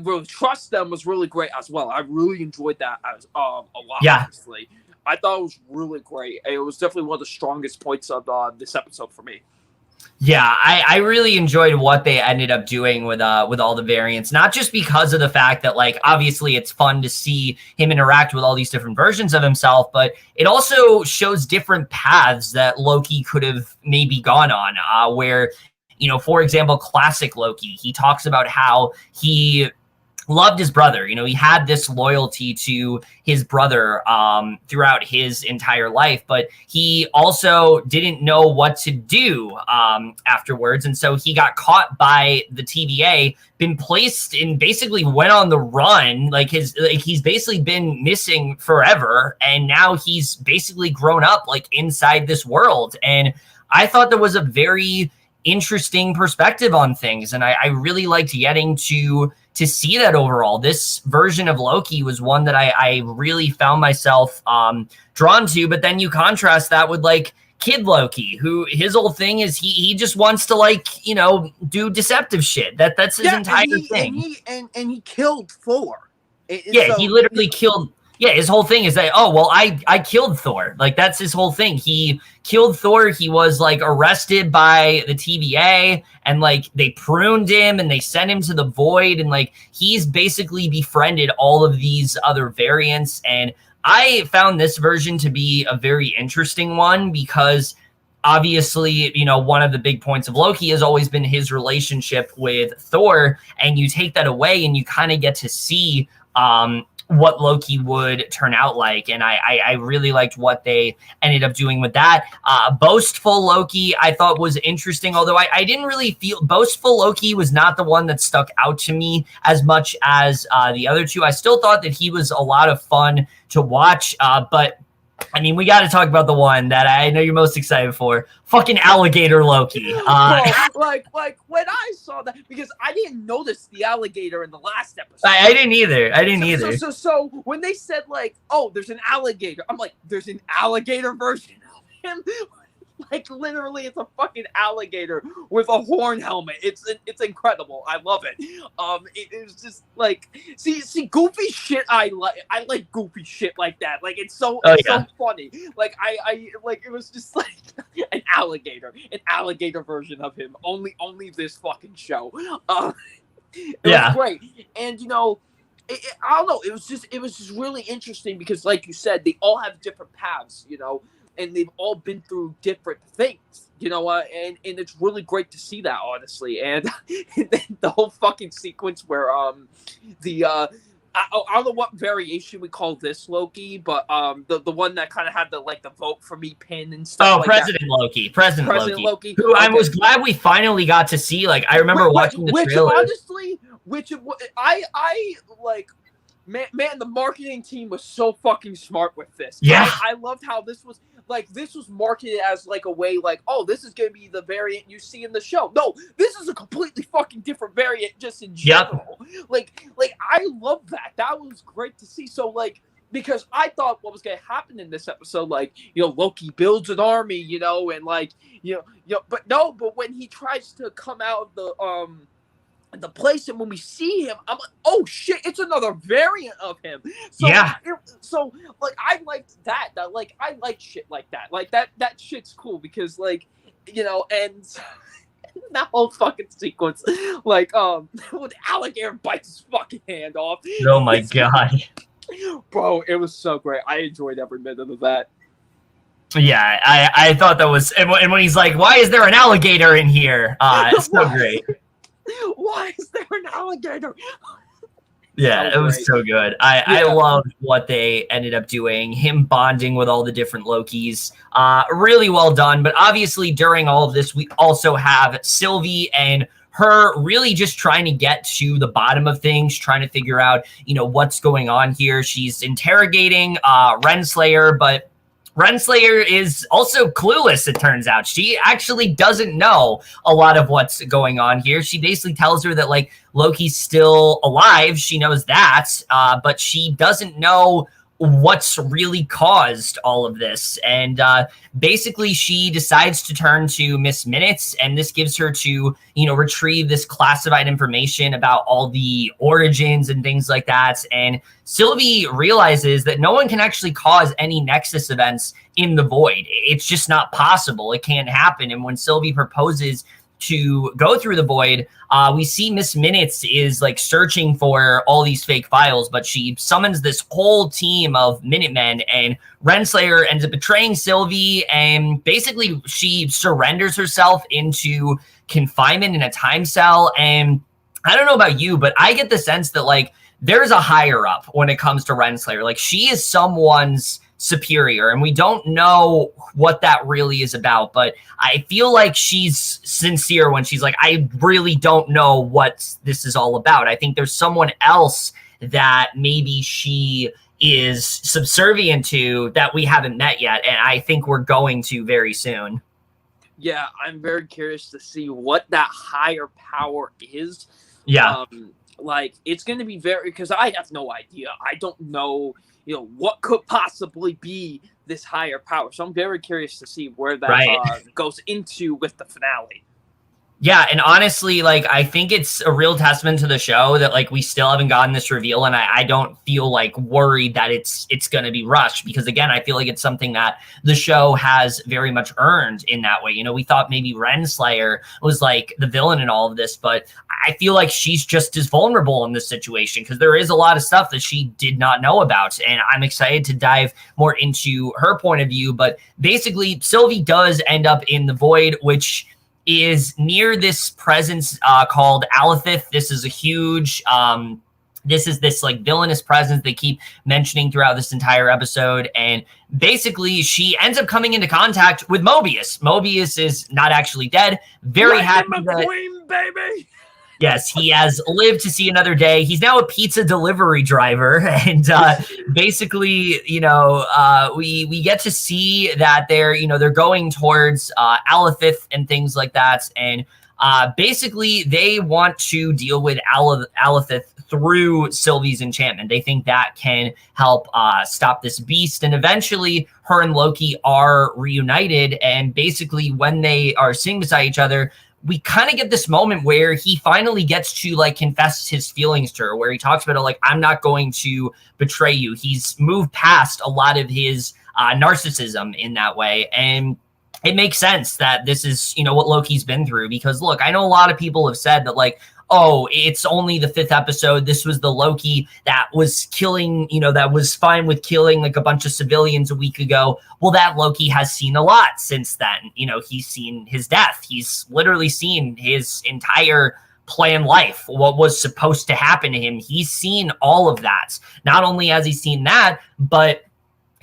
really trust them was really great as well. I really enjoyed that as a lot. Yeah. Honestly, I thought it was really great. It was definitely one of the strongest points of this episode for me. Yeah, I really enjoyed what they ended up doing with all the variants, not just because of the fact that, like, obviously it's fun to see him interact with all these different versions of himself, but it also shows different paths that Loki could have maybe gone on, where, you know, for example, classic Loki, he talks about how he loved his brother. You know, he had this loyalty to his brother throughout his entire life, but he also didn't know what to do afterwards. And so he got caught by the TVA, been placed in, basically went on the run. He's basically been missing forever. And now he's basically grown up like inside this world. And I thought there was a very interesting perspective on things, and I really liked getting to see that overall. This version of Loki was one that I really found myself drawn to, but then you contrast that with like Kid Loki, who his whole thing is he just wants to, like, you know, do deceptive shit. That's his entire thing. And he killed Thor. He literally killed. Yeah, his whole thing is that, oh, well, I killed Thor. Like, that's his whole thing. He killed Thor. He was, like, arrested by the TVA, and, like, they pruned him, and they sent him to the void, and, like, he's basically befriended all of these other variants, and I found this version to be a very interesting one, because obviously, you know, one of the big points of Loki has always been his relationship with Thor, and you take that away, and you kind of get to see what Loki would turn out like. And I really liked what they ended up doing with that. Boastful Loki, I thought was interesting, although I didn't really feel Boastful Loki was not the one that stuck out to me as much as the other two. I still thought that he was a lot of fun to watch, but I mean, we got to talk about the one that I know you're most excited for. Fucking alligator Loki. Bro, like when I saw that, because I didn't notice the alligator in the last episode. I didn't either. So when they said like, oh, there's an alligator, I'm like, there's an alligator version of him. Like literally, it's a fucking alligator with a horn helmet. It's incredible. I love it. It was just like see goofy shit. I like goofy shit like that. Like it's so funny. Like I like it was just like an alligator version of him. Only this fucking show. It was great, and you know. I don't know. It was just really interesting because, like you said, they all have different paths, you know, and they've all been through different things, you know, and it's really great to see that, honestly. And the whole fucking sequence where I don't know what variation we call this Loki, but the one that kind of had the vote for me pin and stuff. Oh, like President Loki. Who I was glad we finally got to see. Like I remember watching the trailer. Which I like. Man, the marketing team was so fucking smart with this. Yeah, I loved how this was marketed as like a way like, oh, this is gonna be the variant you see in the show. No, this is a completely fucking different variant just in general. Yep. Like I love that. That was great to see. So like, because I thought what was gonna happen in this episode, like, you know, Loki builds an army, you know, and like, you know, but when he tries to come out of the place, and when we see him, I'm like, oh shit, it's another variant of him. So, yeah. So like, I liked that. Like, I like shit like that. Like that shit's cool because, like, you know, and that whole fucking sequence, like, when the alligator bites his fucking hand off. Oh my god, bro, it was so great. I enjoyed every minute of that. Yeah, I thought that was, and when he's like, why is there an alligator in here? It's so great. Why is there an alligator? Yeah, it was so good. I loved what they ended up doing. Him bonding with all the different Lokis. Really well done. But obviously, during all of this, we also have Sylvie and her really just trying to get to the bottom of things, trying to figure out, you know, what's going on here. She's interrogating Renslayer, but Renslayer is also clueless, it turns out. She actually doesn't know a lot of what's going on here. She basically tells her that, like, Loki's still alive. She knows that, but she doesn't know what's really caused all of this. And basically, she decides to turn to Miss Minutes, and this gives her to, you know, retrieve this classified information about all the origins and things like that. And Sylvie realizes that no one can actually cause any Nexus events in the void. It's just not possible. It can't happen. And when Sylvie proposes to go through the void, we see Miss Minutes is like searching for all these fake files, but she summons this whole team of Minutemen, and Renslayer ends up betraying Sylvie, and basically she surrenders herself into confinement in a time cell. And I don't know about you, but I get the sense that, like, there's a higher up when it comes to Renslayer. Like, she is someone's superior, and we don't know what that really is about, but I feel like she's sincere when she's like, I really don't know what this is all about. I think there's someone else that maybe she is subservient to that we haven't met yet, and I think we're going to very soon. Yeah, I'm very curious to see what that higher power is. Yeah. Like, it's going to be because I have no idea. I don't know, you know, what could possibly be this higher power. So I'm very curious to see where that goes into with the finale. Yeah, and honestly, like, I think it's a real testament to the show that, like, we still haven't gotten this reveal, and I don't feel, like, worried that it's going to be rushed, because, again, I feel like it's something that the show has very much earned in that way. You know, we thought maybe Renslayer was, like, the villain in all of this, but I feel like she's just as vulnerable in this situation, because there is a lot of stuff that she did not know about, and I'm excited to dive more into her point of view. But basically, Sylvie does end up in the void, which is near this presence called Alethith. This is a huge, this like villainous presence they keep mentioning throughout this entire episode. And basically she ends up coming into contact with Mobius. Mobius is not actually dead. Very happy that, Queen, baby. Yes, he has lived to see another day. He's now a pizza delivery driver, and basically, we get to see that they're going towards Alethith and things like that, and basically they want to deal with Alethith through Sylvie's enchantment. They think that can help stop this beast, and eventually her and Loki are reunited, and basically when they are sitting beside each other, we kind of get this moment where he finally gets to like confess his feelings to her, where he talks about it like, I'm not going to betray you. He's moved past a lot of his narcissism in that way. And it makes sense that this is, what Loki's been through, because look, I know a lot of people have said that like, oh, it's only the 5th episode. This was the Loki that was killing, that was fine with killing like a bunch of civilians a week ago. Well, that Loki has seen a lot since then. He's seen his death. He's literally seen his entire planned life, what was supposed to happen to him. He's seen all of that. Not only has he seen that, but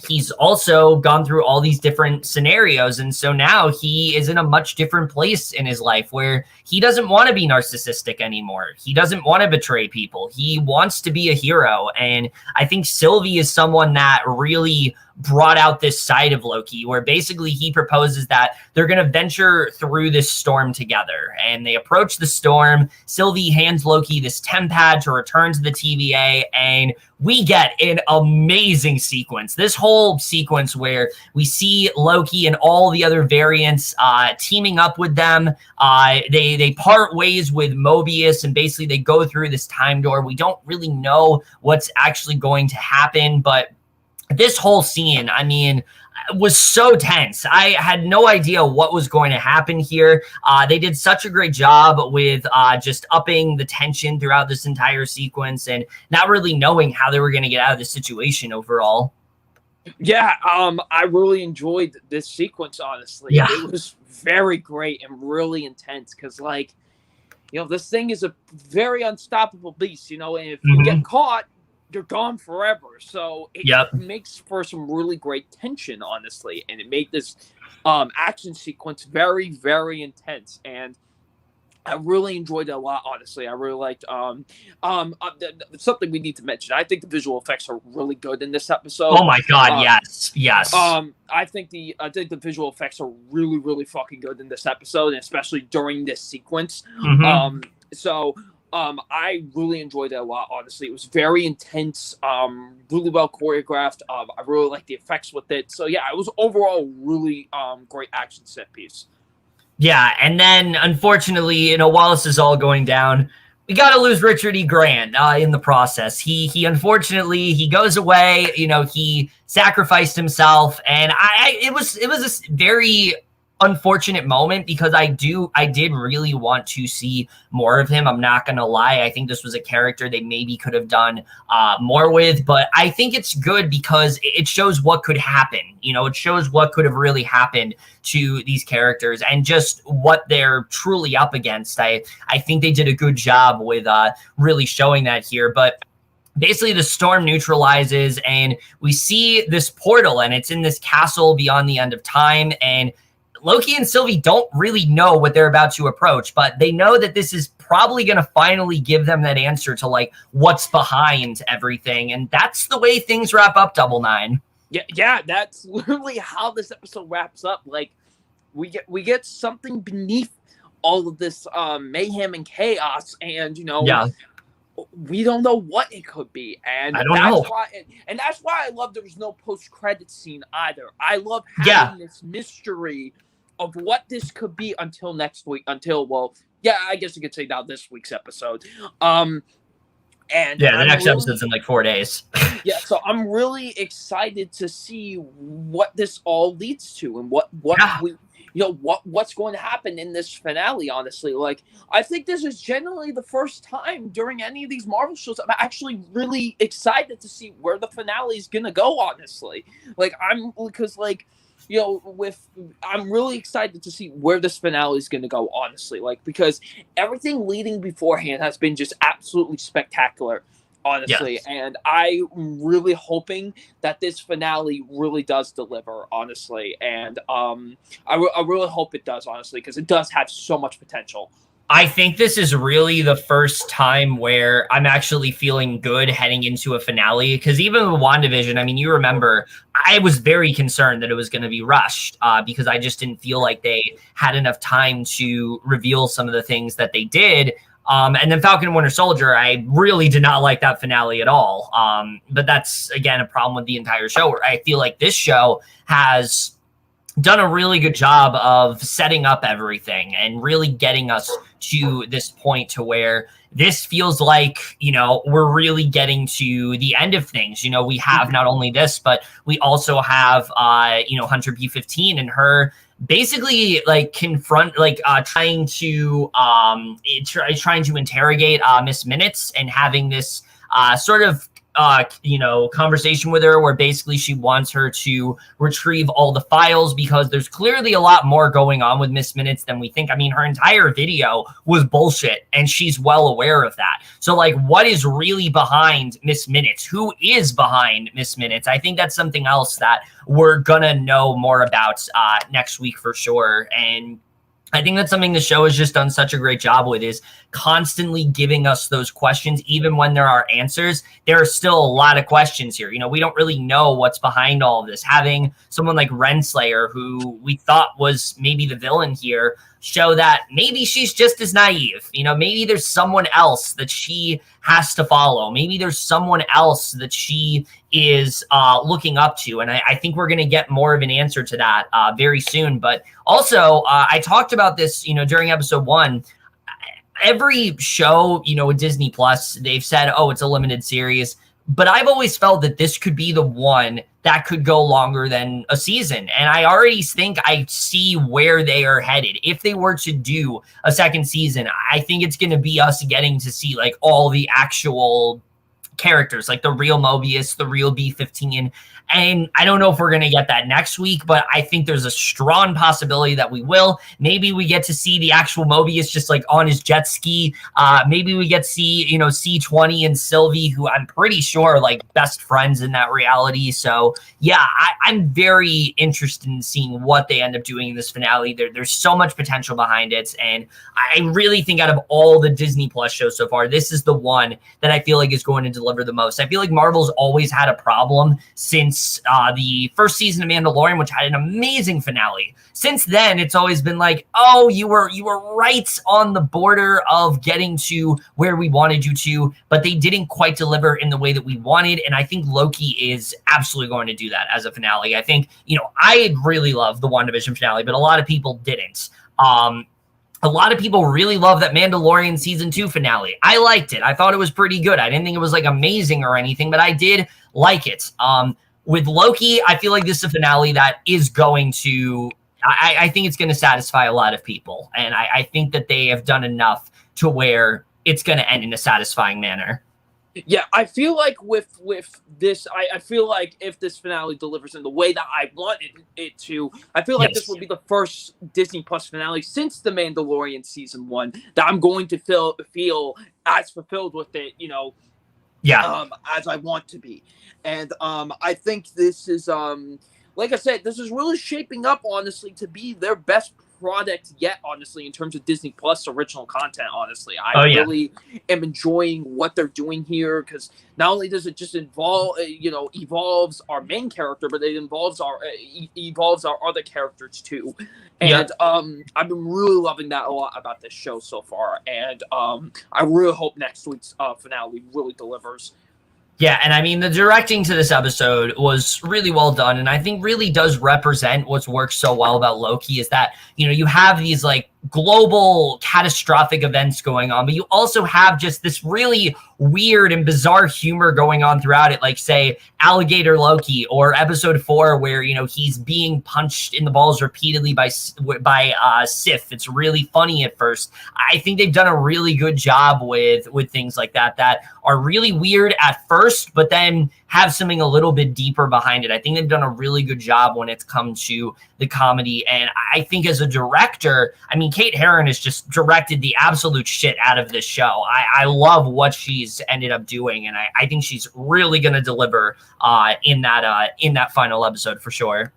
he's also gone through all these different scenarios. And so now he is in a much different place in his life where he doesn't want to be narcissistic anymore. He doesn't want to betray people. He wants to be a hero. And I think Sylvie is someone that really brought out this side of Loki, where basically he proposes that they're going to venture through this storm together. And they approach the storm. Sylvie hands Loki this temp pad to return to the TVA, and we get an amazing sequence. This whole sequence where we see Loki and all the other variants teaming up with them. They part ways with Mobius, and basically they go through this time door. We don't really know what's actually going to happen, but this whole scene, was so tense. I had no idea what was going to happen here. They did such a great job with just upping the tension throughout this entire sequence and not really knowing how they were going to get out of the situation overall. Yeah, I really enjoyed this sequence, honestly. Yeah. It was very great and really intense because, this thing is a very unstoppable beast, and if you get caught, you're gone forever. So it makes for some really great tension, honestly, and it made this action sequence very, very intense. And I really enjoyed it a lot, honestly. I really liked something we need to mention. I think the visual effects are really good in this episode. Oh my god, yes. I think the visual effects are really, really fucking good in this episode, and especially during this sequence. I really enjoyed it a lot, honestly. It was very intense, really well choreographed. I really liked the effects with it. So yeah, it was overall really great action set piece. Yeah, and then unfortunately, while this is all going down, we got to lose Richard E. Grant in the process. He unfortunately, he goes away. He sacrificed himself, and it was a very unfortunate moment because I did really want to see more of him. I'm not gonna lie. I think this was a character they maybe could have done more with, but I think it's good because it shows what could happen. It shows what could have really happened to these characters and just what they're truly up against. I think they did a good job with really showing that here. But basically the storm neutralizes and we see this portal, and it's in this castle beyond the end of time, and Loki and Sylvie don't really know what they're about to approach, but they know that this is probably going to finally give them that answer to like what's behind everything. And that's the way things wrap up, Double Nine. Yeah, that's literally how this episode wraps up. Like we get something beneath all of this mayhem and chaos, and we don't know what it could be, and that's why I love there was no post-credit scene either. I love having this mystery of what this could be until next week. I guess you could say now this week's episode. And the next episode's in like 4 days. So I'm really excited to see what this all leads to and what's going to happen in this finale, honestly. Like, I think this is generally the first time during any of these Marvel shows I'm actually really excited to see where the finale is going to go, honestly. I'm really excited to see where this finale is going to go, honestly. Because everything leading beforehand has been just absolutely spectacular, honestly. Yes. And I'm really hoping that this finale really does deliver, honestly. And I really hope it does, honestly, because it does have so much potential. I think this is really the first time where I'm actually feeling good heading into a finale. Because even with WandaVision, I mean, you remember, I was very concerned that it was going to be rushed because I just didn't feel like they had enough time to reveal some of the things that they did. And then Falcon and Winter Soldier, I really did not like that finale at all. But that's, again, a problem with the entire show, where I feel like this show has done a really good job of setting up everything and really getting us to this point to where this feels like, you know, we're really getting to the end of things. You know, we have not only this, but we also have, you know, Hunter B-15 and her basically like trying to interrogate Miss Minutes and having this sort of you know, conversation with her where basically she wants her to retrieve all the files because there's clearly a lot more going on with Miss Minutes than we think. I mean, her entire video was bullshit and she's well aware of that. So like, what is really behind Miss Minutes? Who is behind Miss Minutes? I think that's something else that we're gonna know more about next week for sure. And I think that's something the show has just done such a great job with, is constantly giving us those questions. Even when there are answers, there are still a lot of questions here. You know, we don't really know what's behind all of this. Having someone like Renslayer, who we thought was maybe the villain here, show that maybe she's just as naive. You know, maybe there's someone else that she has to follow. Maybe there's someone else that she is looking up to. And I think we're going to get more of an answer to that very soon. But also, I talked about this, you know, during episode 1. Every show, you know, with Disney Plus, they've said, oh, it's a limited series. But I've always felt that this could be the one that could go longer than a season. And I already think I see where they are headed. If they were to do a second season, I think it's going to be us getting to see like all the actual characters, like the real Mobius, the real B-15. And I don't know if we're going to get that next week, but I think there's a strong possibility that we will. Maybe we get to see the actual Mobius just like on his jet ski. Maybe we get to see, you know, C-20 and Sylvie, who I'm pretty sure are like best friends in that reality. So yeah, I'm very interested in seeing what they end up doing in this finale. There's so much potential behind it. And I really think out of all the Disney Plus shows so far, this is the one that I feel like is going to deliver the most. I feel like Marvel's always had a problem since the first season of Mandalorian, which had an amazing finale. Since then, it's always been like, oh, you were right on the border of getting to where we wanted you to, but they didn't quite deliver in the way that we wanted. And I think Loki is absolutely going to do that as a finale. I think, you know, I really love the WandaVision finale, but a lot of people didn't. A lot of people really love that Mandalorian season 2 finale. I liked it. I thought it was pretty good. I didn't think it was like amazing or anything, but I did like it. With Loki, I feel like this is a finale that is going to, I think it's going to satisfy a lot of people. And I think that they have done enough to where it's going to end in a satisfying manner. Yeah, I feel like with this, I feel like if this finale delivers in the way that I wanted it to, I feel like this would be the first Disney Plus finale since The Mandalorian season 1 that I'm going to feel as fulfilled with it, you know, as I want to be. And I think this is, like I said, this is really shaping up, honestly, to be their best product yet, honestly, in terms of Disney Plus original content. Honestly, I really am enjoying what they're doing here, because not only does it just involve, you know, evolves our main character, but it involves our other characters too. And I've been really loving that a lot about this show so far, and I really hope next week's finale really delivers. Yeah, and I mean, the directing to this episode was really well done, and I think really does represent what's worked so well about Loki, is that, you know, you have these like global catastrophic events going on, but you also have just this really weird and bizarre humor going on throughout it, like say Alligator Loki, or episode 4 where, you know, he's being punched in the balls repeatedly by Siff. It's really funny at first. I think they've done a really good job with things like that are really weird at first, but then have something a little bit deeper behind it. I think they've done a really good job when it's come to the comedy. And I think as a director, I mean, Kate Herron has just directed the absolute shit out of this show. I love what she's ended up doing, and I think she's really going to deliver in that final episode for sure.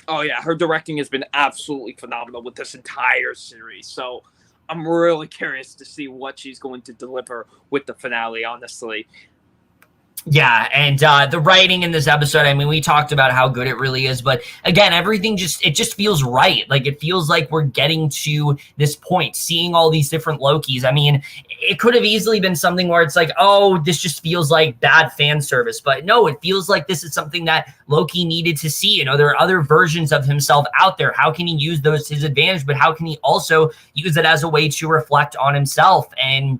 Oh yeah, her directing has been absolutely phenomenal with this entire series. So I'm really curious to see what she's going to deliver with the finale, honestly. Yeah, and the writing in this episode, I mean, we talked about how good it really is, but again, everything just feels right. Like, it feels like we're getting to this point, seeing all these different Lokis. I mean, it could have easily been something where it's like, oh, this just feels like bad fan service, but no, it feels like this is something that Loki needed to see. You know, there are other versions of himself out there. How can he use those to his advantage, but how can he also use it as a way to reflect on himself? And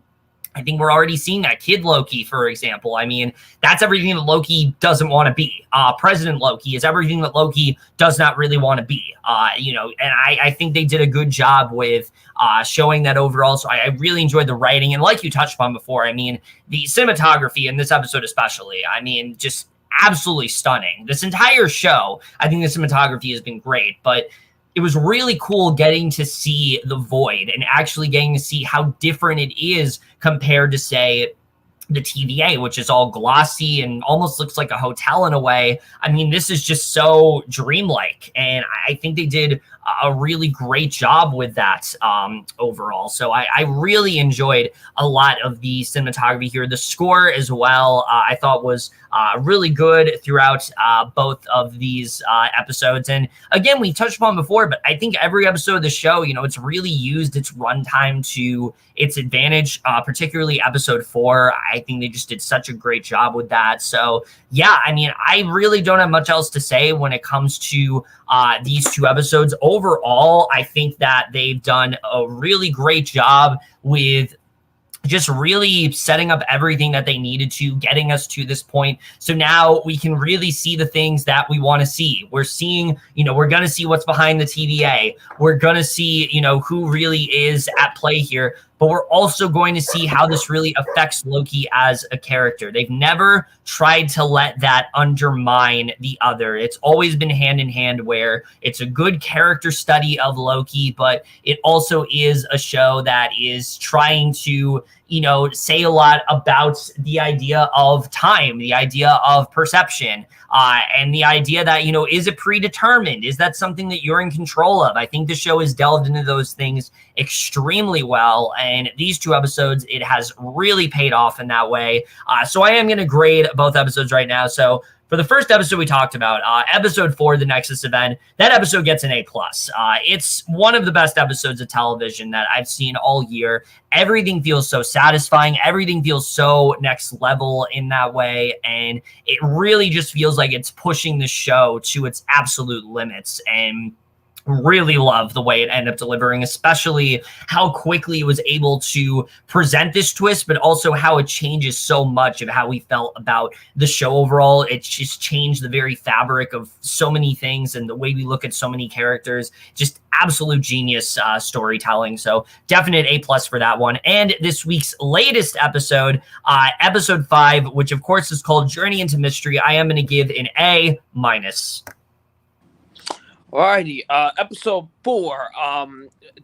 I think we're already seeing that. Kid Loki, for example. I mean, that's everything that Loki doesn't want to be. President Loki is everything that Loki does not really want to be. And I think they did a good job with showing that overall. So I really enjoyed the writing. And like you touched upon before, I mean, the cinematography in this episode especially, I mean, just absolutely stunning. This entire show, I think the cinematography has been great, but it was really cool getting to see the Void and actually getting to see how different it is compared to, say, the TVA, which is all glossy and almost looks like a hotel in a way. I mean, this is just so dreamlike, and I think they did a really great job with that overall. So I really enjoyed a lot of the cinematography here. The score as well, I thought was really good throughout both of these episodes. And again, we touched upon before, but I think every episode of the show, you know, it's really used its runtime to its advantage, particularly episode 4. I think they just did such a great job with that. So yeah, I mean, I really don't have much else to say when it comes to these 2 episodes. Overall, I think that they've done a really great job with just really setting up everything that they needed to, getting us to this point. So now we can really see the things that we want to see. We're seeing, you know, we're going to see what's behind the TVA. We're going to see, you know, who really is at play here. But we're also going to see how this really affects Loki as a character. They've never tried to let that undermine the other. It's always been hand in hand, where it's a good character study of Loki, but it also is a show that is trying to, you know, say a lot about the idea of time, the idea of perception, and the idea that, you know, is it predetermined? Is that something that you're in control of? I think the show has delved into those things extremely well, and these 2 episodes, it has really paid off in that way. So I am going to grade both episodes right now. So for the first episode we talked about, episode 4, the Nexus event, that episode gets an A+. It's one of the best episodes of television that I've seen all year. Everything feels so satisfying. Everything feels so next level in that way. And it really just feels like it's pushing the show to its absolute limits. And really love the way it ended up delivering, especially how quickly it was able to present this twist, but also how it changes so much of how we felt about the show overall. It's just changed the very fabric of so many things and the way we look at so many characters. Just absolute genius storytelling. So definite A+ for that one. And this week's latest episode, episode 5, which of course is called Journey into Mystery, I am going to give an A-. Alrighty, episode 4,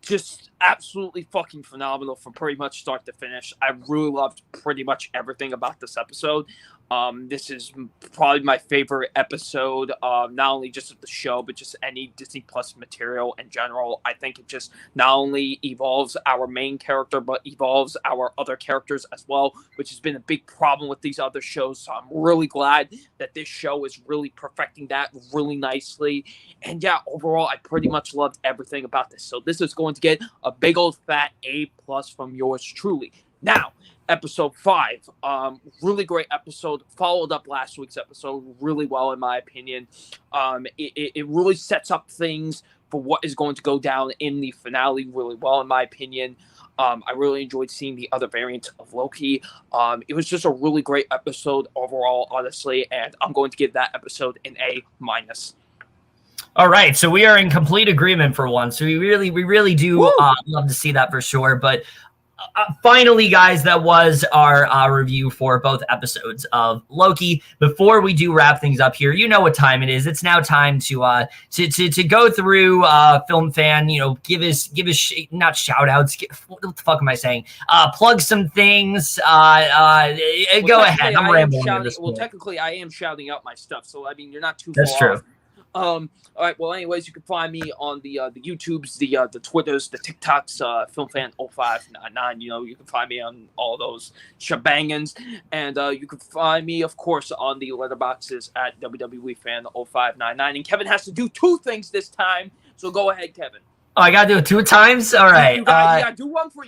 just absolutely fucking phenomenal from pretty much start to finish. I really loved pretty much everything about this episode. This is probably my favorite episode, not only just of the show, but just any Disney Plus material in general. I think it just not only evolves our main character, but evolves our other characters as well, which has been a big problem with these other shows. So I'm really glad that this show is really perfecting that really nicely. And yeah, overall, I pretty much loved everything about this. So this is going to get a big old fat A+ from yours truly. Now, episode 5, really great episode, followed up last week's episode really well in my opinion. It really sets up things for what is going to go down in the finale really well in my opinion. I really enjoyed seeing the other variants of Loki. It was just a really great episode overall, honestly, and I'm going to give that episode an A-. All right, so we are in complete agreement for once. So we really do love to see that for sure. But finally, guys, that was our review for both episodes of Loki. Before we do wrap things up here, you know what time it is. It's now time to go through Film Fan. You know, give us not shout outs. What the fuck am I saying? Plug some things. Go ahead. I'm rambling at this point. Well, technically, I am shouting out my stuff. So I mean, you're not too That's far true. off. All right. Well, anyways, you can find me on the YouTubes, the Twitters, the TikToks, FilmFan0599. You know, you can find me on all those shebangans, and you can find me, of course, on the letterboxes at WWEFan0599. And Kevin has to do 2 things this time, so go ahead, Kevin. Oh, I gotta do it 2 times? All right. You gotta do one for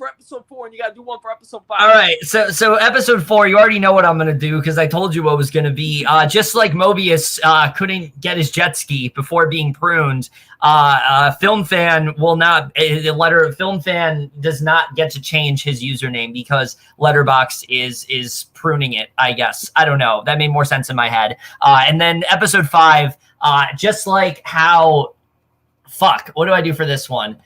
episode 4, and you gotta do one for episode 5. All right. So episode 4, you already know what I'm gonna do because I told you what was gonna be. Just like Mobius couldn't get his jet ski before being pruned, FilmFan will not. FilmFan does not get to change his username because Letterboxd is pruning it. I guess I don't know. That made more sense in my head. And then episode 5, just like how. Fuck, what do I do for this one?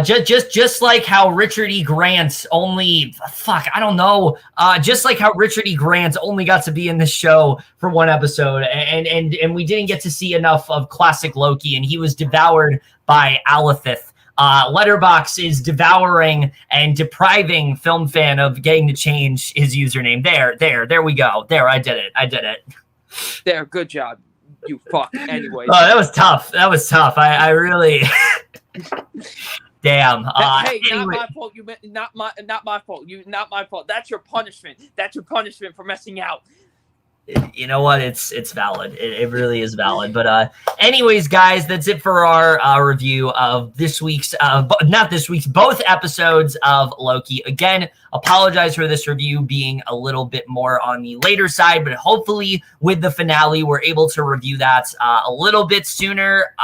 Just like how Richard E. Grant only, I don't know. Just like how Richard E. Grant only got to be in this show for 1 episode, and we didn't get to see enough of classic Loki, and he was devoured by Alethith. Letterboxd is devouring and depriving FilmFan of getting to change his username. There we go. There, I did it. There, good job. You fuck. Anyway. Oh, that was tough. I really. Damn. Hey, anyway. not my fault. Not my fault. Not my fault. That's your punishment. That's your punishment for messing out. You know what? It's valid. It really is valid. But anyways, guys, that's it for our review of this week's, both episodes of Loki. Again, apologize for this review being a little bit more on the later side, but hopefully with the finale, we're able to review that a little bit sooner.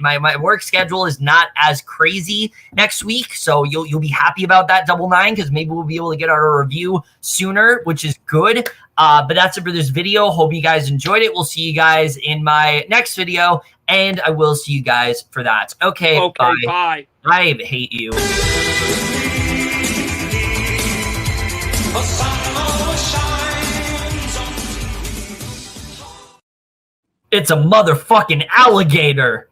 My work schedule is not as crazy next week, so you'll be happy about that, Double Nine, because maybe we'll be able to get our review sooner, which is good. But that's it for this video. Hope you guys enjoyed it. We'll see you guys in my next video, and I will see you guys for that. Okay, bye. I hate you. It's a motherfucking alligator.